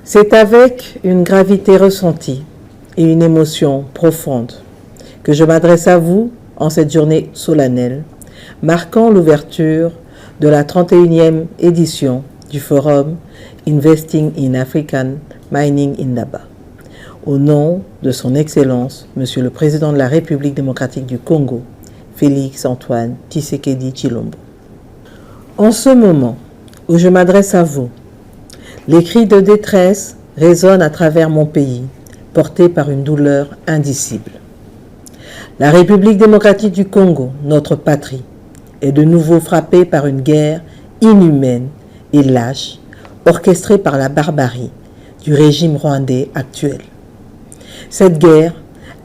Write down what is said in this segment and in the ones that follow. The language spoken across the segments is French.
C'est avec une gravité ressentie et une émotion profonde que je m'adresse à vous en cette journée solennelle, marquant l'ouverture de la 31e édition du forum Investing in African Mining Indaba, au nom de son Excellence, Monsieur le Président de la République démocratique du Congo, Félix Antoine Tshisekedi Tshilombo. En ce moment où je m'adresse à vous, les cris de détresse résonnent à travers mon pays, portés par une douleur indicible. La République démocratique du Congo, notre patrie, est de nouveau frappée par une guerre inhumaine et lâche, orchestrée par la barbarie du régime rwandais actuel. Cette guerre,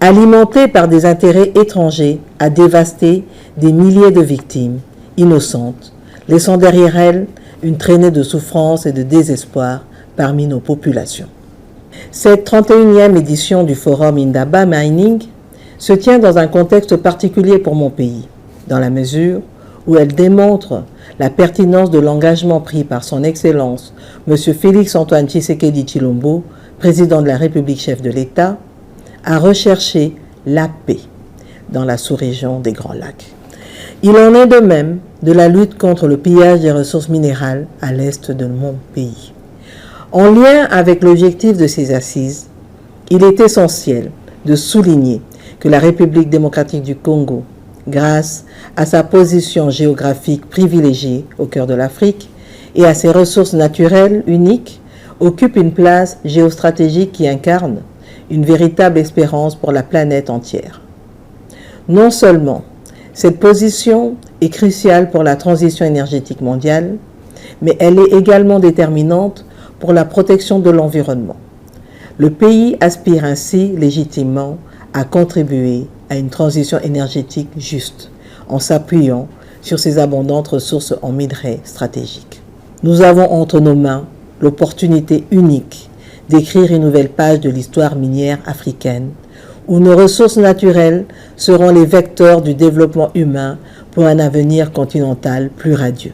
alimentée par des intérêts étrangers, a dévasté des milliers de victimes innocentes, laissant derrière elles une traînée de souffrance et de désespoir parmi nos populations. Cette 31e édition du Forum Indaba Mining se tient dans un contexte particulier pour mon pays, dans la mesure où elle démontre la pertinence de l'engagement pris par son Excellence, M. Félix Antoine Tshisekedi Tshilombo, président de la République, chef de l'État, à rechercher la paix dans la sous-région des Grands Lacs. Il en est de même de la lutte contre le pillage des ressources minérales à l'est de mon pays. En lien avec l'objectif de ces assises, il est essentiel de souligner que la République démocratique du Congo, grâce à sa position géographique privilégiée au cœur de l'Afrique et à ses ressources naturelles uniques, occupe une place géostratégique qui incarne une véritable espérance pour la planète entière. Non seulement cette position est cruciale pour la transition énergétique mondiale, mais elle est également déterminante pour la protection de l'environnement. Le pays aspire ainsi légitimement à contribuer à une transition énergétique juste, en s'appuyant sur ses abondantes ressources en minerais stratégiques. Nous avons entre nos mains l'opportunité unique d'écrire une nouvelle page de l'histoire minière africaine, où nos ressources naturelles seront les vecteurs du développement humain pour un avenir continental plus radieux.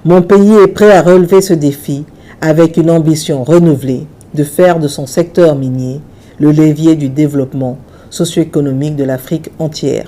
Mon pays est prêt à relever ce défi avec une ambition renouvelée de faire de son secteur minier le levier du développement socio-économique de l'Afrique entière,